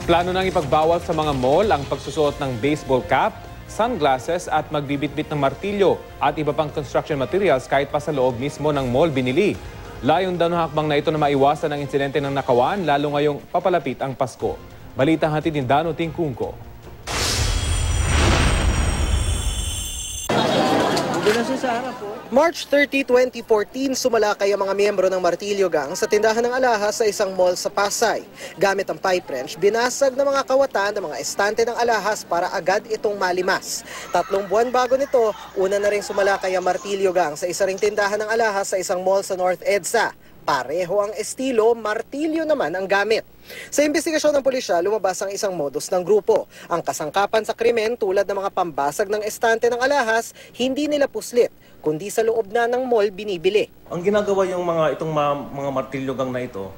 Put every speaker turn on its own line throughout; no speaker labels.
Plano nang ipagbawal sa mga mall ang pagsusuot ng baseball cap, sunglasses at magbibitbit ng martilyo at iba pang construction materials kahit pa sa loob mismo ng mall binili. Layon daw ng hakbang na ito na maiwasan ang insidente ng nakawan lalo ngayong papalapit ang Pasko. Balita hatid ni Dano Tingkungko.
March 30, 2014, sumalakay ang mga miyembro ng Martilyo Gang sa tindahan ng alahas sa isang mall sa Pasay. Gamit ang pipe wrench, binasag ng mga kawatan ng mga estante ng alahas para agad itong malimas. 3 buwan bago nito, una na rin sumalakay ang Martilyo Gang sa isa ring tindahan ng alahas sa isang mall sa North EDSA. Pareho ang estilo, martilyo naman ang gamit. Sa investigasyon ng pulisya, lumabas ang isang modus ng grupo. Ang kasangkapan sa krimen tulad ng mga pambasag ng estante ng alahas, hindi nila puslit, kundi sa loob na ng mall binibili.
Ang ginagawa yung mga martilyo gang na ito,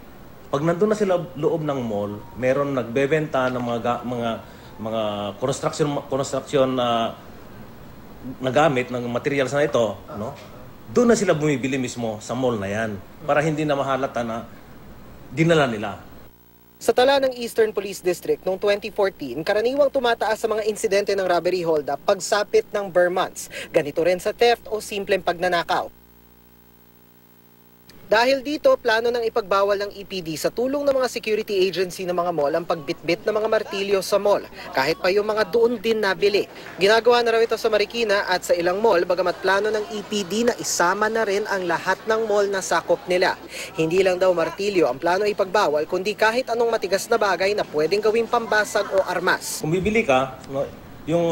pag nandun na sila loob ng mall, meron nagbebenta ng mga construction na gamit ng materials na ito, no? Doon na sila bumibili mismo sa mall na yan para hindi na mahalata na dinala nila.
Sa tala ng Eastern Police District noong 2014, karaniwang tumataas sa mga insidente ng robbery hold-up pagsapit ng bare months. Ganito rin sa theft o simpleng pagnanakaw. Dahil dito, plano ng ipagbawal ng EPD sa tulong ng mga security agency ng mga mall ang pagbitbit ng mga martilyo sa mall, kahit pa yung mga doon din nabili. Ginagawa na raw ito sa Marikina at sa ilang mall, bagamat plano ng EPD na isama na rin ang lahat ng mall na sakop nila. Hindi lang daw martilyo ang plano ipagbawal, kundi kahit anong matigas na bagay na pwedeng gawing pambasag o armas.
Kung bibili ka, no, yung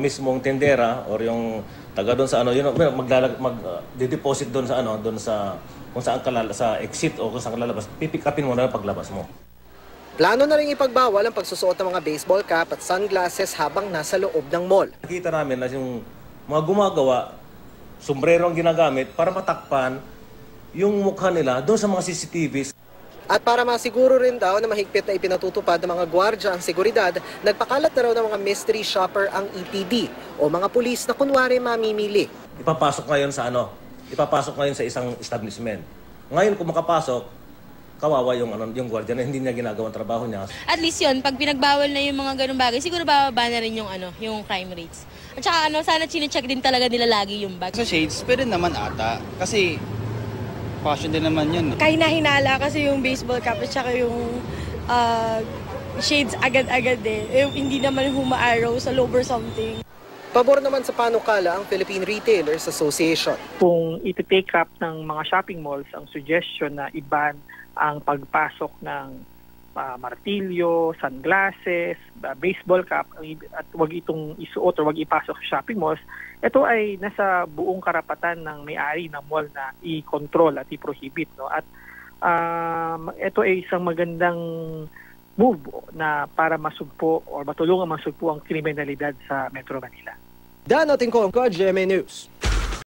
mismong tendera or yung taga doon sa magde-deposit doon sa doon sa kung saan sa exit o kung saan lalabas, pipick upin mo na paglabas mo.
Plano na rin ipagbawal ang pagsusuot ng mga baseball cap at sunglasses habang nasa loob ng mall.
Nakita namin na yung mga gumagawa, sombrero ang ginagamit para matakpan yung mukha nila doon sa mga CCTVs.
At para masiguro rin daw na mahigpit na ipinatutupad ng mga gwardya ang seguridad, nagpakalat na raw ng mga mystery shopper ang EPD o mga pulis na kunwari mamimili.
Ipapasok ngayon sa isang establishment. Ngayon kung makapasok, kawawa yung gwardya na hindi niya ginagawang trabaho niya.
At least yun, pag pinagbawal na yung mga ganung bagay, siguro bababa na rin yung crime rates. At saka sana chine-check din talaga nila lagi yung bag.
Sa shades, pwede naman ata. Kasi fashion din naman yun.
Kahina-hinala kasi yung baseball cap at saka yung shades agad-agad hindi naman humaaraw sa loob or something.
Pabor naman sa panukala ang Philippine Retailers Association.
Kung iti-take up ng mga shopping malls ang suggestion na i-ban ang pagpasok ng martilyo, sunglasses, baseball cap at wag itong isuot o wag ipasok sa shopping malls, ito ay nasa buong karapatan ng may-ari ng mall na i-control at i-prohibit, no? At ito ay isang magandang move na para masugpo o matulungan masugpo ang kriminalidad sa Metro Manila.
Dano Tingkungko, GMA News.